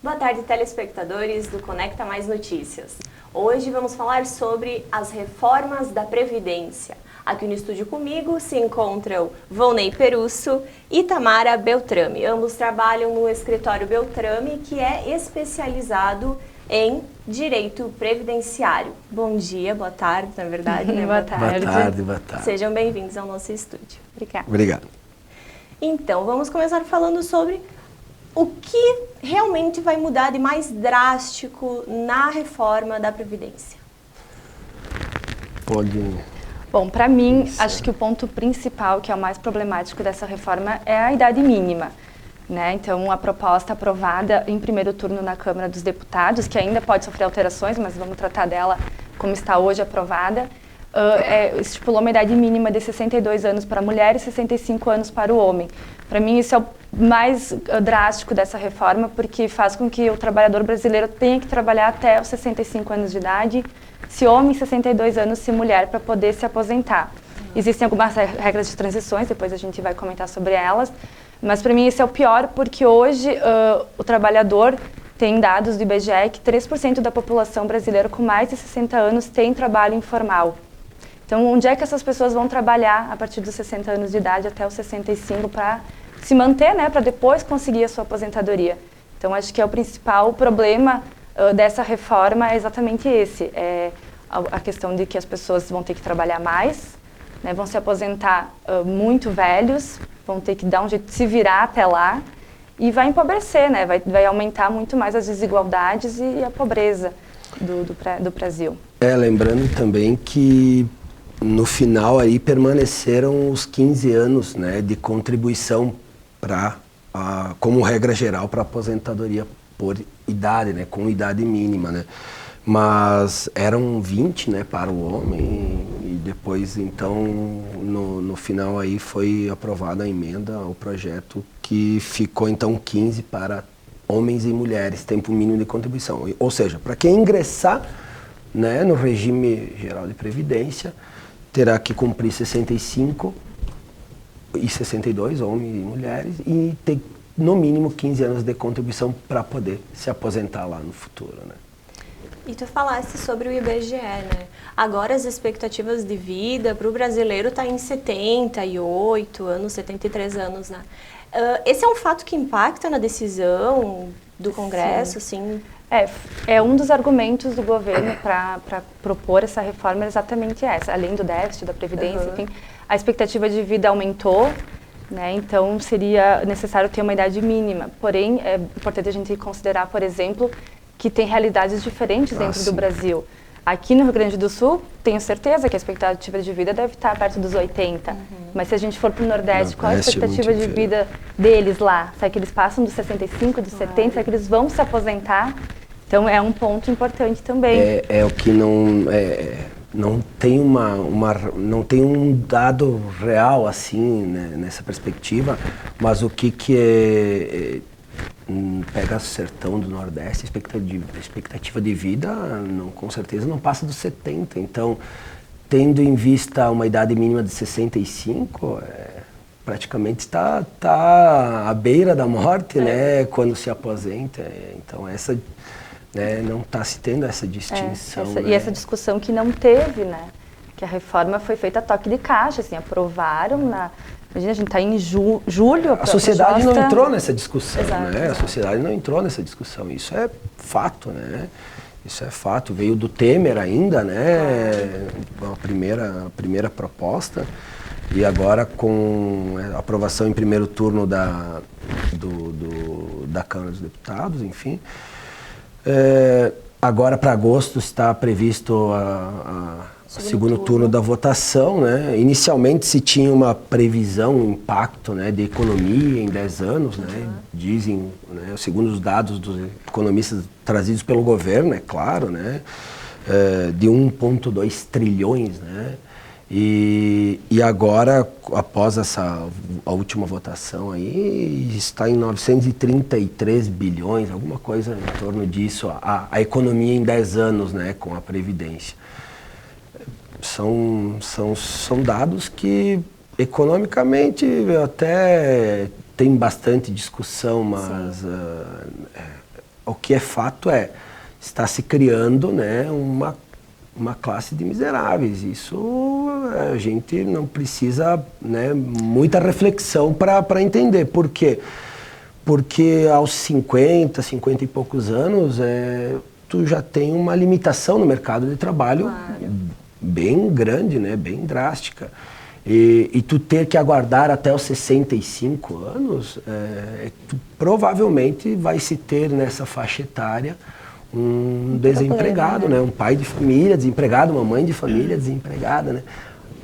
Boa tarde, telespectadores do Conecta Mais Notícias. Hoje vamos falar sobre as reformas da Previdência. Aqui no estúdio comigo se encontram Volney Perusso e Tamara Beltrame. Ambos trabalham no escritório Beltrame, que é especializado em direito previdenciário. Bom dia, boa tarde, na verdade. Né? Boa tarde. Boa tarde, boa tarde. Sejam bem-vindos ao nosso estúdio. Obrigada. Obrigado. Então, vamos começar falando sobre o que realmente vai mudar de mais drástico na reforma da Previdência. Pode... Bom, para mim, acho que o ponto principal, que é o mais problemático dessa reforma, é a idade mínima. Né? Então, a proposta aprovada em primeiro turno na Câmara dos Deputados, que ainda pode sofrer alterações, mas vamos tratar dela como está hoje aprovada, estipulou uma idade mínima de 62 anos para a mulher e 65 anos para o homem. Para mim, isso é o mais drástico dessa reforma, porque faz com que o trabalhador brasileiro tenha que trabalhar até os 65 anos de idade, se homem, 62 anos, se mulher, para poder se aposentar. Existem algumas regras de transições, depois a gente vai comentar sobre elas, mas para mim esse é o pior, porque hoje o trabalhador tem dados do IBGE que 3% da população brasileira com mais de 60 anos tem trabalho informal. Então, onde é que essas pessoas vão trabalhar a partir dos 60 anos de idade até os 65 para se manter, né, para depois conseguir a sua aposentadoria? Então, acho que é o principal problema dessa reforma é exatamente esse, é a questão de que as pessoas vão ter que trabalhar mais, né, vão se aposentar muito velhos, vão ter que dar um jeito de se virar até lá e vai empobrecer, né, vai aumentar muito mais as desigualdades e a pobreza do Brasil. Lembrando também que no final aí permaneceram os 15 anos, né, de contribuição como regra geral para a aposentadoria por idade, né, com idade mínima, né. Mas eram 20, né, para o homem e depois então no final aí foi aprovada a emenda, o projeto que ficou então 15 para homens e mulheres, tempo mínimo de contribuição. Ou seja, para quem ingressar, né, no regime geral de previdência, terá que cumprir 65 e 62, homens e mulheres, e ter no mínimo 15 anos de contribuição para poder se aposentar lá no futuro, né? E tu falaste sobre o IBGE, né? Agora as expectativas de vida para o brasileiro tá em 78 anos, 73 anos, né? Esse é um fato que impacta na decisão do Congresso, sim? É um dos argumentos do governo para propor essa reforma é exatamente essa, além do déficit da Previdência, enfim, a expectativa de vida aumentou, né, então seria necessário ter uma idade mínima, porém é importante a gente considerar, por exemplo, que tem realidades diferentes dentro do Brasil. Aqui no Rio Grande do Sul, tenho certeza que a expectativa de vida deve estar perto dos 80. Mas se a gente for para o Nordeste, qual a expectativa de vida deles lá? Será que eles passam dos 65, dos 70? Será que eles vão se aposentar? Então é um ponto importante também. É o que não tem não tem um dado real assim, né, nessa perspectiva, mas o que pega o sertão do Nordeste, a expectativa de vida com certeza não passa dos 70. Então, tendo em vista uma idade mínima de 65, praticamente está à beira da morte, né, quando se aposenta. Então, né, não está se tendo essa distinção. Né? E essa discussão que não teve, né? Que a reforma foi feita a toque de caixa, assim, aprovaram Imagina, a gente está em julho. A sociedade não entrou nessa discussão, né? A sociedade não entrou nessa discussão. Isso é fato, né? Isso é fato. Veio do Temer ainda, né? A primeira proposta. E agora com a aprovação em primeiro turno da Câmara dos Deputados, enfim. Agora para agosto está previsto o segundo turno da votação, né? Inicialmente se tinha uma previsão, um impacto, né, de economia em 10 anos, né? Dizem, né, segundo os dados dos economistas trazidos pelo governo, é claro, né, de 1,2 trilhões, né? E agora, após a última votação aí, está em 933 bilhões, alguma coisa em torno disso, a economia em 10 anos, né, com a Previdência. São dados que economicamente até tem bastante discussão, mas o que é fato está se criando, né, uma classe de miseráveis. Isso a gente não precisa, né, muita reflexão para entender. Por quê? Porque aos 50 e poucos anos, tu já tem uma limitação no mercado de trabalho bem grande, né, bem drástica. E tu ter que aguardar até os 65 anos, tu provavelmente vai se ter nessa faixa etária um desempregado, problema, né? Um pai de família desempregado, uma mãe de família desempregada, né?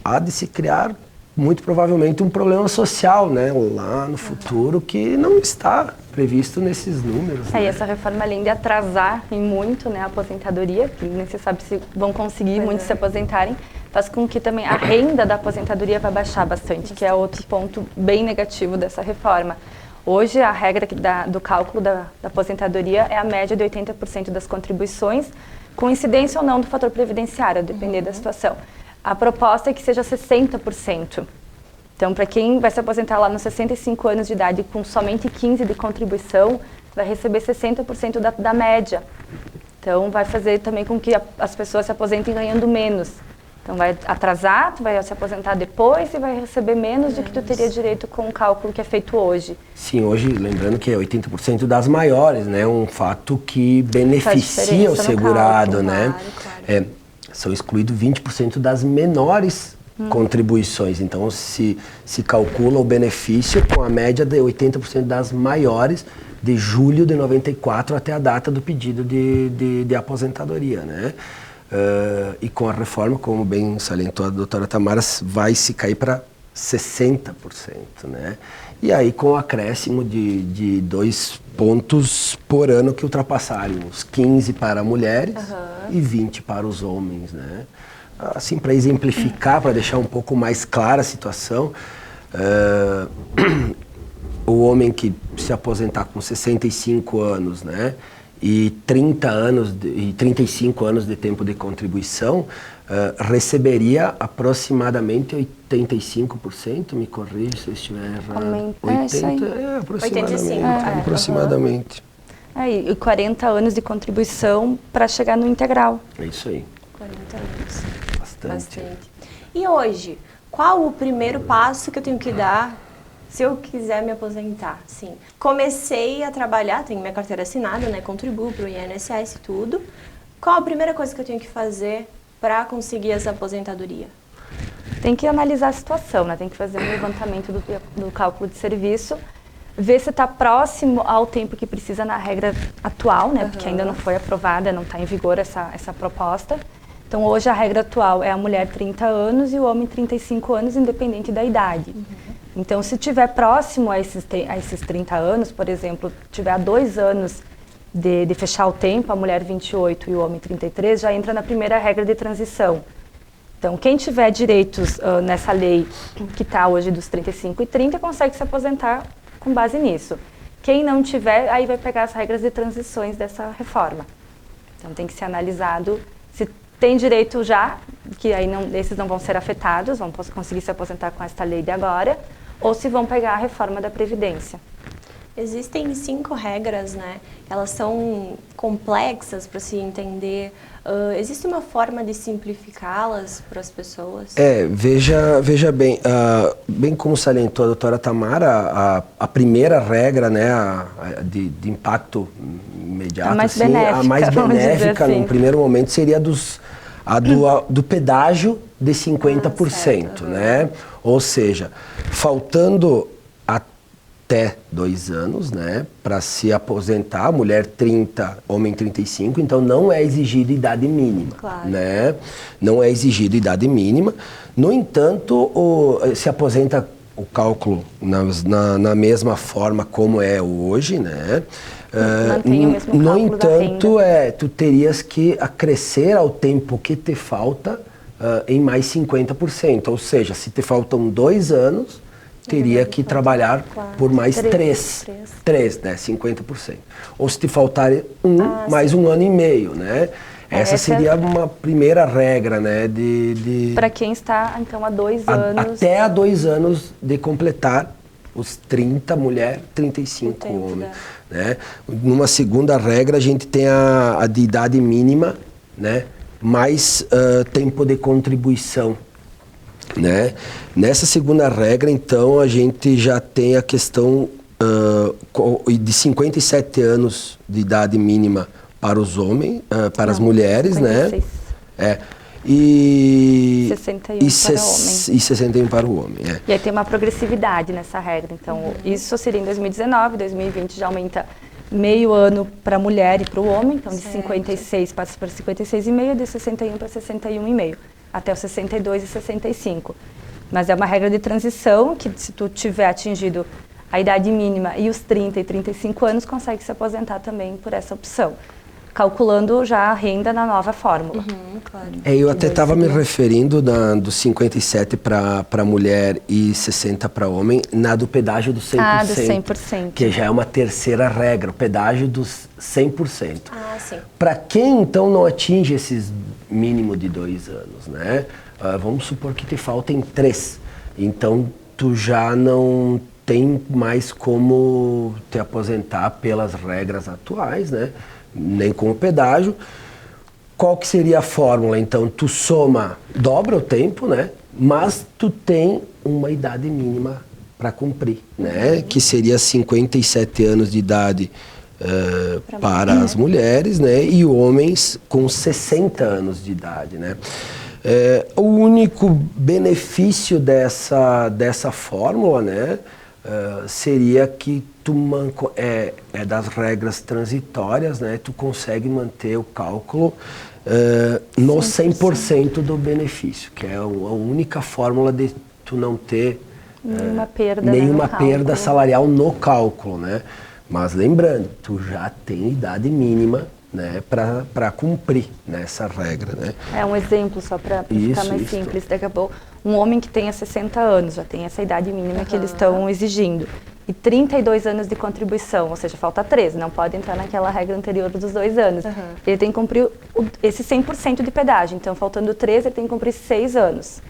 Há de se criar muito provavelmente um problema social, né, lá no futuro, que não está previsto nesses números. E essa reforma, além de atrasar em muito, né, a aposentadoria, que nem se sabe se vão conseguir muitos se aposentarem, faz com que também a renda da aposentadoria vai baixar bastante, que é outro ponto bem negativo dessa reforma. Hoje, a regra do cálculo da aposentadoria é a média de 80% das contribuições, com incidência ou não do fator previdenciário, a depender da situação. A proposta é que seja 60%. Então, para quem vai se aposentar lá nos 65 anos de idade com somente 15 de contribuição, vai receber 60% da média. Então, vai fazer também com que as pessoas se aposentem ganhando menos. Então, vai atrasar, tu vai se aposentar depois e vai receber menos do que tu teria direito com o cálculo que é feito hoje. Sim, hoje, lembrando que é 80% das maiores, né? Um fato que beneficia o segurado, né? Claro. São excluídos 20% das menores contribuições. Então, se calcula o benefício com a média de 80% das maiores de julho de 94 até a data do pedido de aposentadoria, né? E com a reforma, como bem salientou a doutora Tamara, vai se cair para 60%, né? E aí com o acréscimo de 2 pontos por ano que ultrapassarem os 15 para mulheres e 20 para os homens, né? Assim, para exemplificar, para deixar um pouco mais clara a situação, o homem que se aposentar com 65 anos, né? E 35 anos de tempo de contribuição, receberia aproximadamente 85%, me corrija se eu estiver errado. 85. Aproximadamente. E 40 anos de contribuição para chegar no integral. É isso aí. 40 anos. Bastante. E hoje, qual o primeiro passo que eu tenho que dar se eu quiser me aposentar? Sim, comecei a trabalhar, tenho minha carteira assinada, né? Contribuo para o INSS e tudo. Qual a primeira coisa que eu tenho que fazer para conseguir essa aposentadoria? Tem que analisar a situação, né? Tem que fazer um levantamento do cálculo de serviço, ver se está próximo ao tempo que precisa na regra atual, né? Porque ainda não foi aprovada, não está em vigor essa proposta. Então, hoje a regra atual é a mulher 30 anos e o homem 35 anos, independente da idade. Então, se estiver próximo a esses 30 anos, por exemplo, tiver há 2 anos de fechar o tempo, a mulher 28 e o homem 33, já entra na primeira regra de transição. Então, quem tiver direitos nessa lei que está hoje dos 35 e 30, consegue se aposentar com base nisso. Quem não tiver, aí vai pegar as regras de transições dessa reforma. Então, tem que ser analisado se tem direito já, que aí esses não vão ser afetados, vão conseguir se aposentar com esta lei de agora, ou se vão pegar a reforma da Previdência. Existem 5 regras, né? Elas são complexas para se entender. Existe uma forma de simplificá-las para as pessoas? Veja bem, bem como salientou a doutora Tamara, a primeira regra, né, de impacto imediato, a mais benéfica, a mais benéfica assim, no primeiro momento seria do pedágio de 50%, né? Ou seja, faltando até 2 anos, né, para se aposentar, mulher 30, homem 35, então não é exigida idade mínima, né? Não é exigida idade mínima. No entanto, se aposenta o cálculo na mesma forma como é hoje, né? Mantém o mesmo cálculo no entanto, da renda. Tu terias que acrescer ao tempo que te falta em mais 50%. Ou seja, se te faltam 2 anos, teria que trabalhar por mais 3, né? 50%. Ou se te faltar mais 1 ano e meio, né? Essa seria uma primeira regra, né? Para quem está, então, há 2 anos... Até há 2 anos de completar os 30 mulher, 35 Entendi, homem. Né? Numa segunda regra, a gente tem a de idade mínima, né? Mais tempo de contribuição. Né? Nessa segunda regra, então, a gente já tem a questão de 57 anos de idade mínima para os homens, para as mulheres, 56. Né? E 61 para o homem. E 61 para o homem. E aí tem uma progressividade nessa regra. Então, isso seria em 2019, 2020 já aumenta meio ano para a mulher e para o homem. Então, de 56 passa para 56,5, de 61 para 61,5, até os 62 e 65. Mas é uma regra de transição que, se tu tiver atingido a idade mínima e os 30 e 35 anos, consegue se aposentar também por essa opção, calculando já a renda na nova fórmula. Claro. Eu até estava me referindo dos 57 para mulher e 60 para homem, na do pedágio do 100%. Ah, do 100%. Que já é uma terceira regra, o pedágio dos 100%. Ah, sim. Para quem, então, não atinge esses mínimo de 2 anos, né? Vamos supor que te faltem 3. Então, tu já não tem mais como te aposentar pelas regras atuais, né? Nem com o pedágio. Qual que seria a fórmula? Então, tu dobra o tempo, né? Mas tu tem uma idade mínima para cumprir, né? Que seria 57 anos de idade para as mulheres, né? E homens com 60 anos de idade, né? O único benefício dessa fórmula, né? Seria que das regras transitórias, né? Tu consegue manter o cálculo no 100% do benefício, que é a única fórmula de tu não ter nenhuma perda salarial no cálculo, né? Mas lembrando, tu já tem idade mínima, né, para cumprir nessa regra, né? É um exemplo só para ficar mais simples. Daqui a pouco, um homem que tenha 60 anos, já tem essa idade mínima que eles estão exigindo, e 32 anos de contribuição, ou seja, falta 3, não pode entrar naquela regra anterior dos 2 anos. Ele tem que cumprir esse 100% de pedágio, então faltando 3, ele tem que cumprir 6 anos.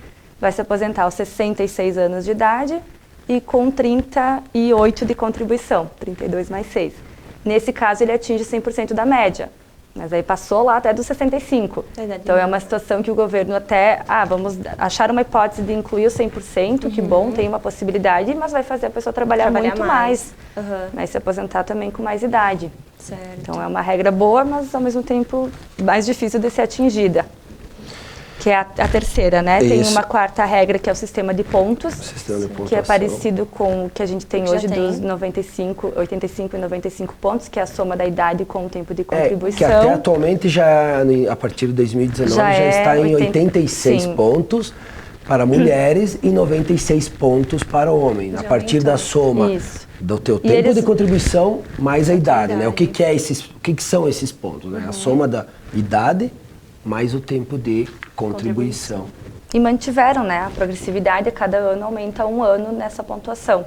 Vai se aposentar aos 66 anos de idade e com 38 de contribuição, 32 mais 6. Nesse caso, ele atinge 100% da média, mas aí passou lá até dos 65. Então, é uma situação que o governo até, vamos achar uma hipótese de incluir o 100%, que bom, tem uma possibilidade, mas vai fazer a pessoa trabalhar muito mais. Vai se aposentar também com mais idade. Certo. Então, é uma regra boa, mas ao mesmo tempo mais difícil de ser atingida. Que é a terceira, né? Tem uma quarta regra, que é o sistema de pontos, que é parecido com o que a gente tem hoje dos 85 e 95 pontos, que é a soma da idade com o tempo de contribuição. Que até atualmente, a partir de 2019, já está em 86 pontos para mulheres e 96 pontos para homens. A partir da soma do teu tempo de contribuição mais a idade, né? O que são esses pontos, né? A soma da idade mais o tempo de contribuição. E mantiveram, né? A progressividade, a cada ano aumenta 1 ano nessa pontuação.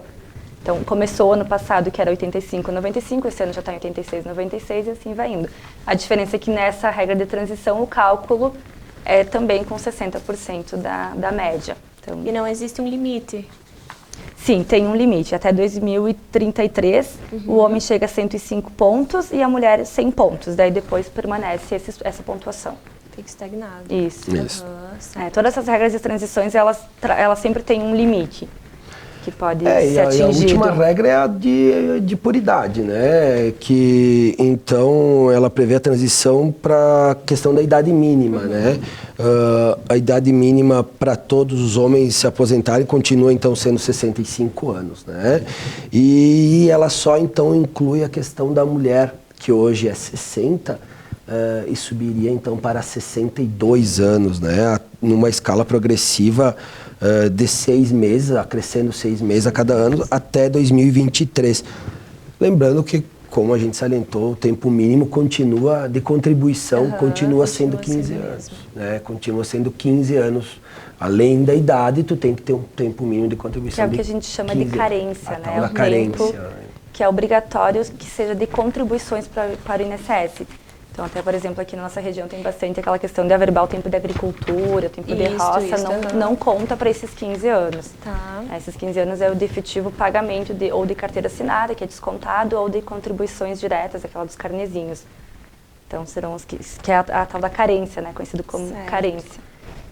Então, começou ano passado que era 85, 95, esse ano já está em 86, 96 e assim vai indo. A diferença é que nessa regra de transição o cálculo é também com 60% da média. Então, e não existe um limite? Sim, tem um limite. Até 2033, o homem chega a 105 pontos e a mulher 100 pontos. Daí depois permanece essa pontuação. Fica estagnado. Isso. Todas essas regras de transições, elas sempre têm um limite que pode ser atingido. A última regra é a de puridade, né? Que, então, ela prevê a transição para a questão da idade mínima, né? A idade mínima para todos os homens se aposentarem continua, então, sendo 65 anos, né? E ela só, então, inclui a questão da mulher, que hoje é 60, e subiria então para 62 anos, né? Numa escala progressiva de 6 meses, acrescendo 6 meses a cada ano até 2023. Lembrando que, como a gente salientou, o tempo mínimo de contribuição continua sendo 15 anos, né? Continua sendo 15 anos. Além da idade, tu tem que ter um tempo mínimo de contribuição. Que é o que a gente chama de carência, né? A carência. Tempo que é obrigatório que seja de contribuições para o INSS. Então, até, por exemplo, aqui na nossa região tem bastante aquela questão de averbar o tempo de agricultura, o tempo de roça, não conta para esses 15 anos. Tá. Esses 15 anos é o de efetivo pagamento ou de carteira assinada, que é descontado, ou de contribuições diretas, aquela dos carnezinhos. Então, serão os que é a tal da carência, né? Conhecido como carência.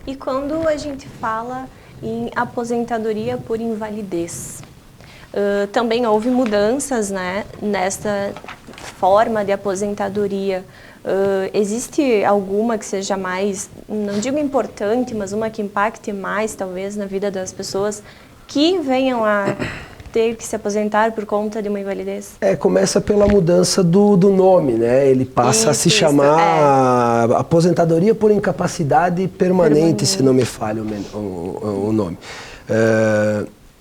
E quando a gente fala em aposentadoria por invalidez, também houve mudanças, né, nesta forma de aposentadoria. Existe alguma que seja mais, não digo importante, mas uma que impacte mais, talvez, na vida das pessoas que venham a ter que se aposentar por conta de uma invalidez? Começa pela mudança do nome, né? Ele passa a se chamar aposentadoria por incapacidade permanente, se não me falha o nome.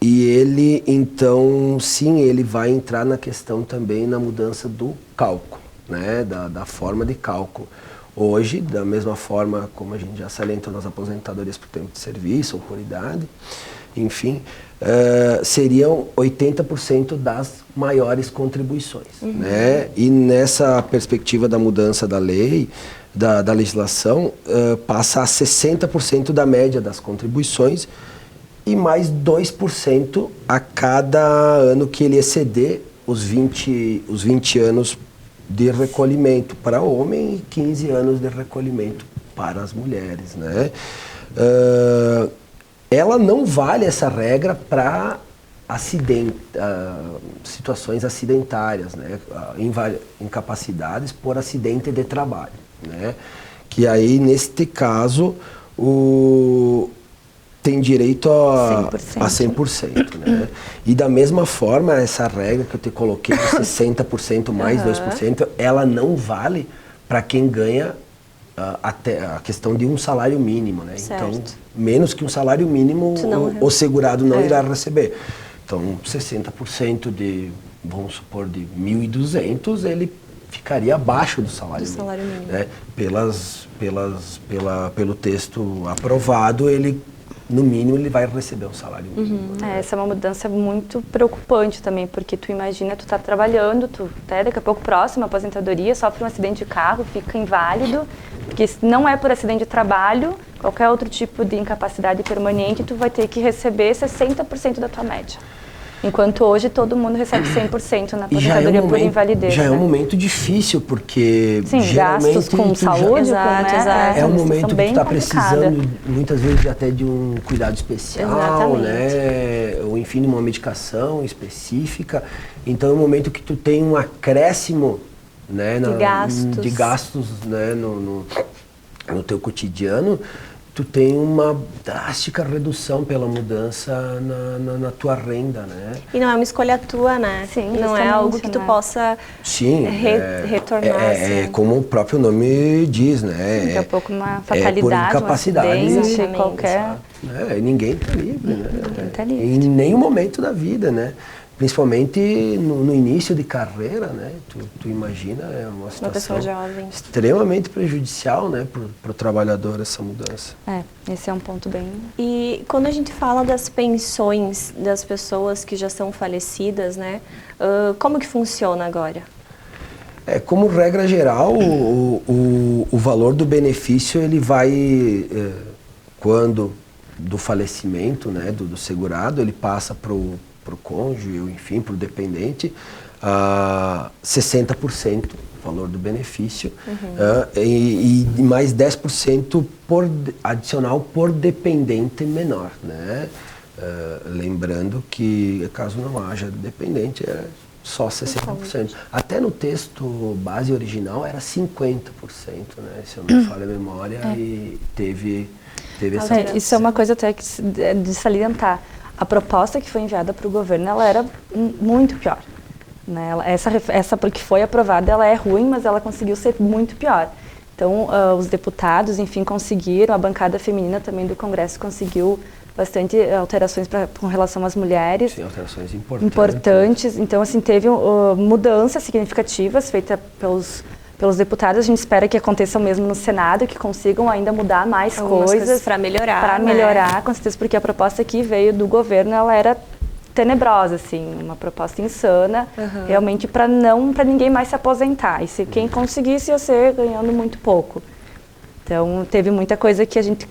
E ele, então, sim, ele vai entrar na questão também na mudança do cálculo, né? Da forma de cálculo. Hoje, da mesma forma como a gente já salientou nas aposentadorias por tempo de serviço ou por idade, enfim, seriam 80% das maiores contribuições, né? E nessa perspectiva da mudança da lei, da legislação, passa a 60% da média das contribuições e mais 2% a cada ano que ele exceder os 20 anos de recolhimento para o homem e 15 anos de recolhimento para as mulheres, né? Ela não vale essa regra para situações acidentárias, né? Incapacidades por acidente de trabalho, né? Que aí, neste caso, tem direito a 100%, né? E da mesma forma, essa regra que eu te coloquei, 60% mais 2%, ela não vale para quem ganha até a questão de um salário mínimo, né? Certo. Então, menos que um salário mínimo, o segurado não irá receber. Então, 60% vamos supor, de 1.200, ele ficaria abaixo do salário mínimo. Né? Pelo texto aprovado, no mínimo, ele vai receber um salário mínimo. Né? Essa é uma mudança muito preocupante também, porque tu imagina, tu tá trabalhando, tu até daqui a pouco próximo à aposentadoria, sofre um acidente de carro, fica inválido, porque se não é por acidente de trabalho, qualquer outro tipo de incapacidade permanente, tu vai ter que receber 60% da tua média. Enquanto hoje todo mundo recebe 100% na aposentadoria por invalidez. Já é um momento difícil, porque sim, geralmente gastos com saúde, é um momento que tu está precisando muitas vezes até de um cuidado especial, né? Ou enfim, de uma medicação específica. Então é um momento que tu tem um acréscimo, né, de gastos, né, no teu cotidiano. Tu tem uma drástica redução pela mudança na tua renda, né? E não é uma escolha tua, né? Sim, não é algo que tu possa retornar. É como o próprio nome diz, né? Daqui a pouco uma fatalidade, por incapacidade, um acidente, qualquer... Ninguém está livre, né? Ninguém tá livre. Em nenhum momento da vida, né? Principalmente no início de carreira, né? Tu imagina, é uma situação extremamente prejudicial, né, para o trabalhador, essa mudança. Esse é um ponto bem... E quando a gente fala das pensões das pessoas que já são falecidas, né, como que funciona agora? Como regra geral, o valor do benefício, ele vai, quando do falecimento, né, do segurado, ele passa para o cônjuge, ou enfim, para o dependente, 60% valor do benefício, e mais 10% adicional por dependente menor, né? Lembrando que, caso não haja dependente, é só 60%. Até no texto base original era 50%, né? Se eu não me falha a memória, e teve essa... Isso é uma coisa até de salientar. A proposta que foi enviada para o governo, ela era muito pior. Né? Essa porque foi aprovada, ela é ruim, mas ela conseguiu ser muito pior. Então, os deputados, enfim, conseguiram, a bancada feminina também do Congresso conseguiu bastante alterações com relação às mulheres. Sim, alterações importantes. Então, assim, teve mudanças significativas feitas pelos deputados. A gente espera que aconteça o mesmo no Senado, que consigam ainda mudar mais coisas para melhorar. Para melhorar, com certeza, porque a proposta que veio do governo, ela era tenebrosa, assim, uma proposta insana, realmente para ninguém mais se aposentar. E se quem conseguisse ia ser ganhando muito pouco. Então, teve muita coisa que a gente,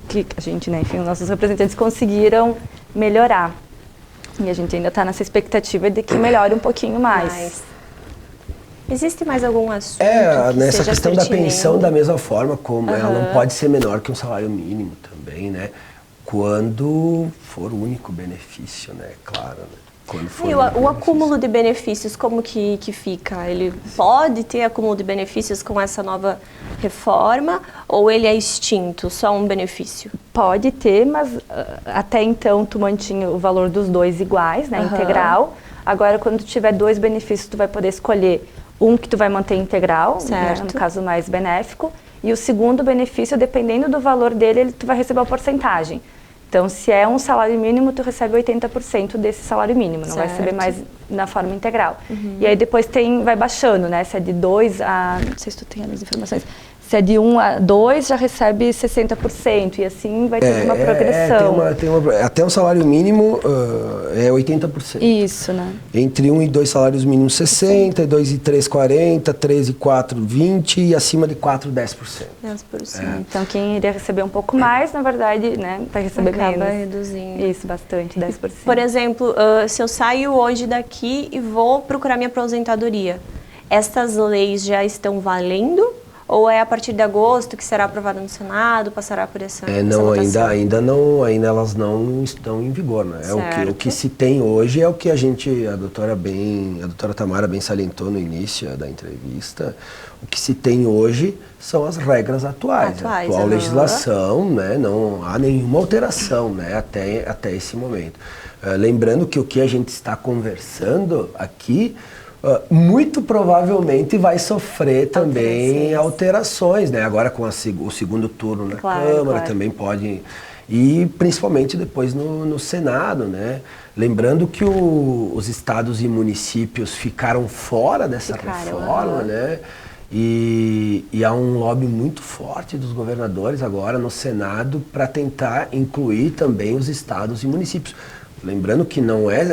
né, enfim, os nossos representantes conseguiram melhorar. E a gente ainda está nessa expectativa de que melhore um pouquinho mais. Existe mais algum assunto nessa seja questão pertinente? da pensão, da mesma forma, como ela não pode ser menor que um salário mínimo também, né? Quando for o único benefício, né? Claro, né? Quando for E o acúmulo de benefícios, como que fica? Ele pode ter acúmulo de benefícios com essa nova reforma ou ele é extinto, só um benefício? Pode ter, mas até então tu mantinha o valor dos dois iguais, né, integral. Agora, quando tu tiver dois benefícios, tu vai poder escolher um que tu vai manter integral, né, no caso mais benéfico, e o segundo benefício, dependendo do valor dele, tu vai receber uma porcentagem. Então, se é um salário mínimo, tu recebe 80% desse salário mínimo, não vai receber mais na forma integral. E aí depois vai baixando, né? Se é de 2 a... Não sei se tu tem as informações. Se é de 1 a 2, já recebe 60%, e assim vai ter uma progressão. Até o salário mínimo é 80%. Isso, né? Entre 1 e 2 salários mínimos 60, 2 e 3, 40, 3 e 4, 20 e acima de 4, 10%. 10%. Então, quem iria receber um pouco mais, na verdade, né, vai receber Acaba menos. reduzindo. Isso, bastante, 10%. Por exemplo, se eu saio hoje daqui e vou procurar minha aposentadoria, estas leis já estão valendo? Ou é a partir de agosto que será aprovada no Senado, passará por essa votação? ainda elas não estão em vigor, né? O que se tem hoje é o que a doutora Tamara bem salientou no início da entrevista. O que se tem hoje são as regras atuais. A atual legislação, né? Não há nenhuma alteração, né? Até esse momento. Lembrando que o que a gente está conversando aqui muito provavelmente vai sofrer também alterações, né? Agora com o segundo turno na Câmara também pode, e principalmente depois no Senado, né? Lembrando que os estados e municípios ficaram fora dessa reforma, né? E há um lobby muito forte dos governadores agora no Senado para tentar incluir também os estados e municípios. Lembrando que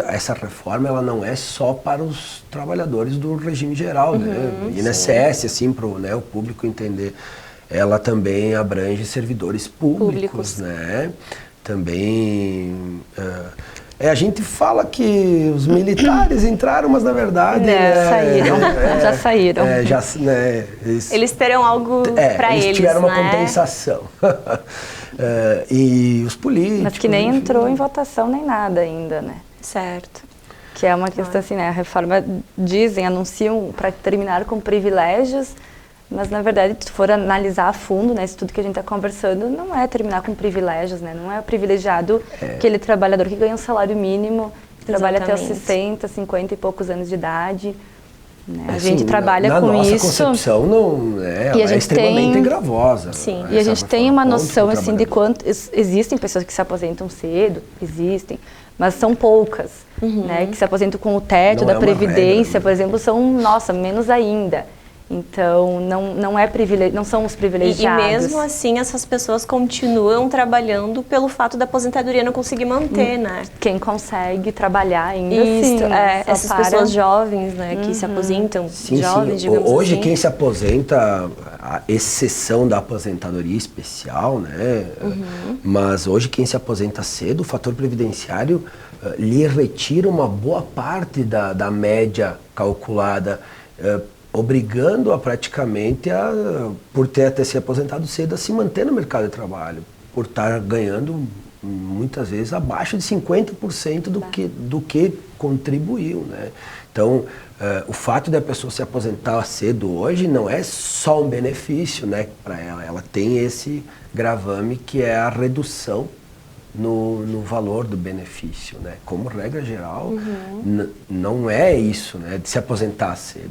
essa reforma ela não é só para os trabalhadores do regime geral, né? INSS, assim, para o público entender. Ela também abrange servidores públicos, né? Também... a gente fala que os militares entraram, mas na verdade... já saíram. Eles terão algo para eles, tiveram uma compensação. E os políticos... Mas que nem entrou em votação nem nada ainda, né? Certo. Que é uma questão assim, né? A reforma, anunciam para terminar com privilégios, mas na verdade, se tu for analisar a fundo, né, isso tudo que a gente está conversando, não é terminar com privilégios, né? Não é o privilegiado aquele trabalhador que ganha um salário mínimo, que trabalha até os 60, 50 e poucos anos de idade. Né? A gente trabalha com isso. Na nossa concepção, ela é extremamente gravosa. Sim. E a gente tem uma noção assim, de quanto... Existem pessoas que se aposentam cedo, mas são poucas. Né? Que se aposentam com o teto da Previdência, por exemplo, são, menos ainda. Então, não são os privilegiados. E mesmo assim, essas pessoas continuam trabalhando pelo fato da aposentadoria não conseguir manter, né? Quem consegue trabalhar ainda assim. Essas pessoas jovens, né, que se aposentam, jovens, digamos assim. Hoje, quem se aposenta, a exceção da aposentadoria especial, né? Mas hoje, quem se aposenta cedo, o fator previdenciário lhe retira uma boa parte da média calculada, obrigando-a praticamente por ter se aposentado cedo, a se manter no mercado de trabalho, por estar ganhando muitas vezes abaixo de 50% do que contribuiu, né? Então, o fato da pessoa se aposentar cedo hoje não é só um benefício, né, para ela tem esse gravame que é a redução no valor do benefício, né? Como regra geral, não é isso, né? De se aposentar cedo.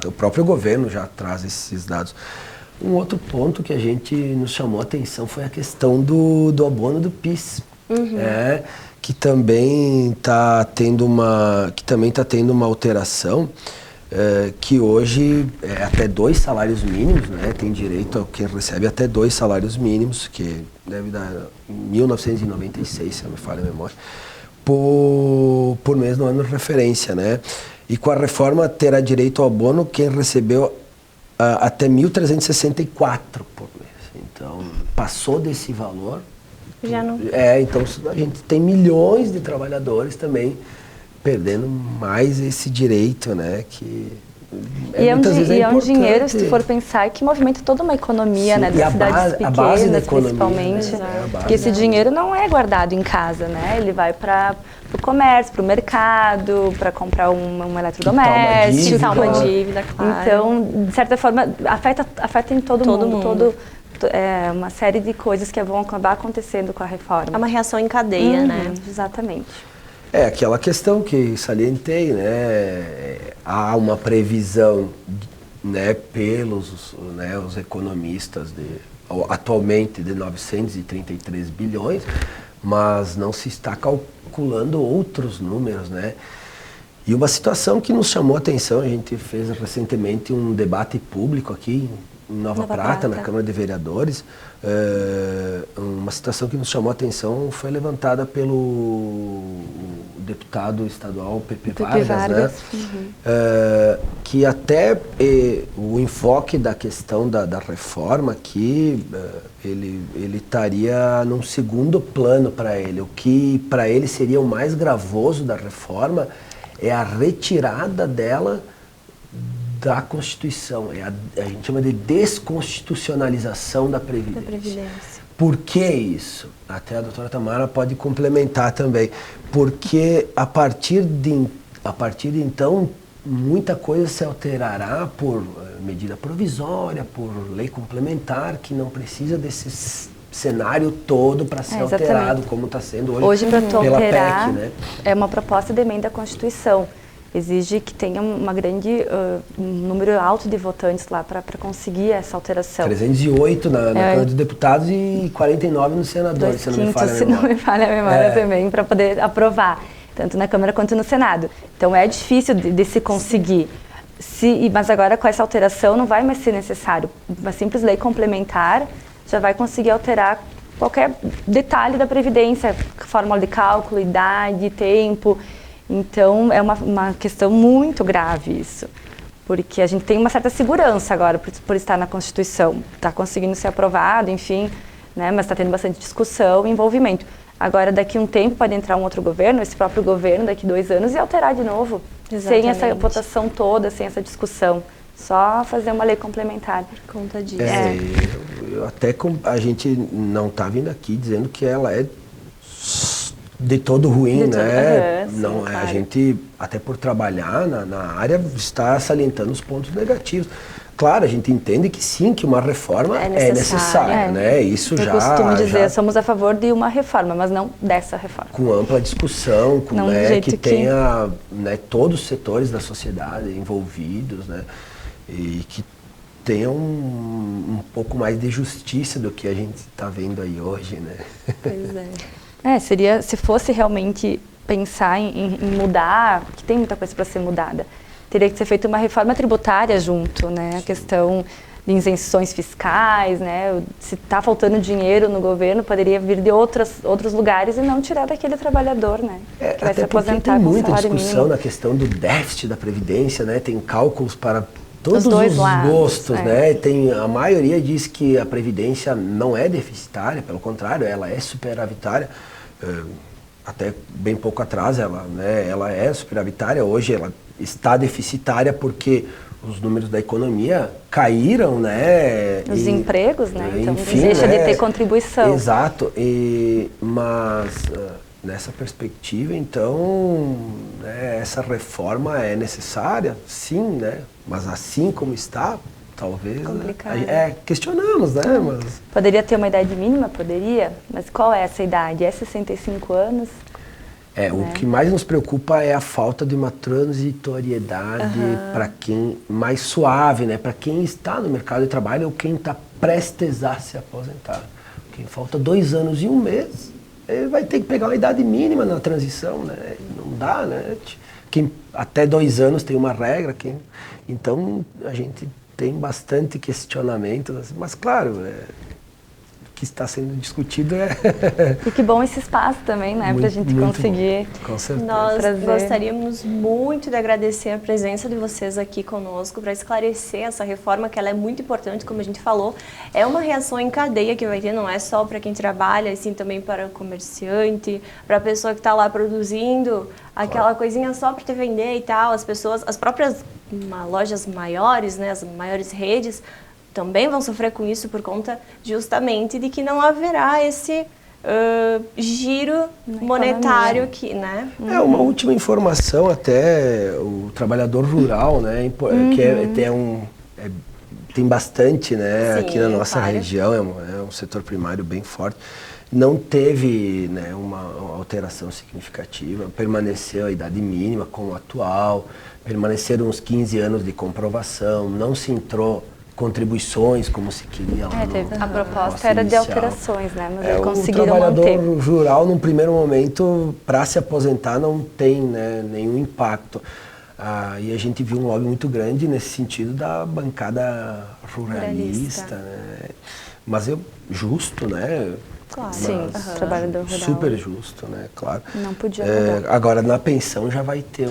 O próprio governo já traz esses dados. Um outro ponto que a gente nos chamou a atenção foi a questão do abono do PIS, que também está tendo uma alteração. que hoje é até 2 salários mínimos, né? Tem direito a quem recebe até 2 salários mínimos, que deve dar 1996, se não me falha a memória, por mês no ano de referência, né? E com a reforma terá direito ao abono quem recebeu até 1.364 por mês. Então, passou desse valor. Já não. Então a gente tem milhões de trabalhadores também perdendo mais esse direito, né? Que muitas vezes é um dinheiro, se tu for pensar, que movimenta toda uma economia, né? Das cidades pequenas, principalmente. Né? Porque esse dinheiro não é guardado em casa, né? Ele vai para o comércio, para o mercado, para comprar um eletrodoméstico, quitar uma dívida, claro. Então, de certa forma, afeta em todo mundo. Uma série de coisas que vão acabar acontecendo com a reforma. É uma reação em cadeia, né? Exatamente. Aquela questão que salientei, né? Há uma previsão, né, pelos os economistas atualmente de 933 bilhões, mas não se está calculando outros números, né? E uma situação que nos chamou a atenção, a gente fez recentemente um debate público aqui em Nova Prata, na Câmara de Vereadores. Uma situação que nos chamou a atenção foi levantada pelo deputado estadual Pepe Vargas, né? Que até o enfoque da questão da reforma aqui, ele estaria num segundo plano para ele. O que para ele seria o mais gravoso da reforma é a retirada dela da Constituição. A gente chama de desconstitucionalização da Previdência. Por que isso? Até a doutora Tamara pode complementar também. Porque a partir de então, muita coisa se alterará por medida provisória, por lei complementar, que não precisa desse cenário todo para ser alterado, como está sendo hoje para pela alterar, PEC, né? É uma proposta de emenda à Constituição. Exige que tenha uma grande, um número alto de votantes lá para conseguir essa alteração. 308 na Câmara dos Deputados e 49 no Senador, se não me falha a memória também, para poder aprovar, tanto na Câmara quanto no Senado. Então é difícil de se conseguir. Mas agora com essa alteração não vai mais ser necessário. Uma simples lei complementar já vai conseguir alterar qualquer detalhe da Previdência, fórmula de cálculo, idade, tempo. Então, é uma questão muito grave isso, porque a gente tem uma certa segurança agora por estar na Constituição. Está conseguindo ser aprovado, enfim, né, mas está tendo bastante discussão e envolvimento. Agora, daqui a um tempo, pode entrar um outro governo, esse próprio governo, daqui 2 anos, e alterar de novo. Exatamente. Sem essa votação toda, sem essa discussão. Só fazer uma lei complementar. Por conta disso. A gente não está vindo aqui dizendo que ela é de todo ruim, né? Não, claro. A gente, até por trabalhar na área, está salientando os pontos negativos. Claro, a gente entende que sim, que uma reforma é necessária, né? Isso eu costumo dizer, somos a favor de uma reforma, mas não dessa reforma. Com ampla discussão, que tenha todos os setores da sociedade envolvidos, né? E que tenha um pouco mais de justiça do que a gente está vendo aí hoje, né? Pois é. Seria, se fosse realmente pensar em mudar, que tem muita coisa para ser mudada, teria que ser feita uma reforma tributária junto, né? A questão de isenções fiscais, né? Se está faltando dinheiro no governo, poderia vir de outros lugares e não tirar daquele trabalhador, né? Que vai se aposentar com salário mínimo. Tem muita discussão na questão do déficit da Previdência, né? Tem cálculos para todos os gostos, né? A maioria diz que a Previdência não é deficitária, pelo contrário, ela é superavitária. Até bem pouco atrás ela é superavitária, hoje ela está deficitária porque os números da economia caíram, né? Os empregos, né? Então deixa de ter contribuição. Exato, mas nessa perspectiva, então, essa reforma é necessária, sim, né? Mas assim como está, talvez... Complicado. Questionamos, né? Mas... Poderia ter uma idade mínima? Poderia. Mas qual é essa idade? É 65 anos? O que mais nos preocupa é a falta de uma transitoriedade para quem mais suave, né? Para quem está no mercado de trabalho ou quem está prestes a se aposentar. Quem falta 2 anos e 1 mês, ele vai ter que pegar uma idade mínima na transição, né? Não dá, né? Quem até 2 anos tem uma regra, então a gente tem bastante questionamento, mas claro, o que está sendo discutido E que bom esse espaço também, né, para a gente conseguir. Com certeza. Nós trazer. gostaríamos muito de agradecer a presença de vocês aqui conosco para esclarecer essa reforma, que ela é muito importante, como a gente falou. É uma reação em cadeia que vai ter, não é só para quem trabalha, e sim também para o comerciante, para a pessoa que está lá produzindo aquela coisinha só para te vender e tal. As pessoas, as próprias lojas maiores, né, as maiores redes, também vão sofrer com isso por conta justamente de que não haverá esse giro monetário que, né? Uma última informação até, o trabalhador rural, né, que tem bastante, né, Sim, aqui na nossa região, é um setor primário bem forte. Não teve, né, uma alteração significativa, permaneceu a idade mínima como atual, permaneceram uns 15 anos de comprovação, não se entrou contribuições como se queria lá A proposta era de alterações, né? Mas conseguiram o trabalhador manter. rural, num primeiro momento, para se aposentar, não tem, né, nenhum impacto. E a gente viu um lobby muito grande nesse sentido da bancada ruralista, né? Mas justo, né? Claro. Sim, trabalhador rural. Super justo, né? Claro. Não podia mudar. Agora, na pensão já vai ter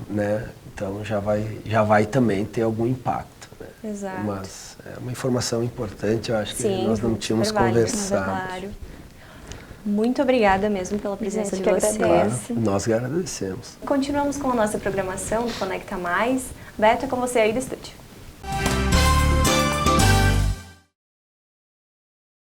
né? Então já vai também ter algum impacto. Exato. Mas é uma informação importante, eu acho que Sim, nós não tínhamos conversado. Claro. Muito obrigada mesmo pela presença de vocês. Claro, nós agradecemos. Continuamos com a nossa programação do Conecta Mais. Beto, é com você aí do estúdio.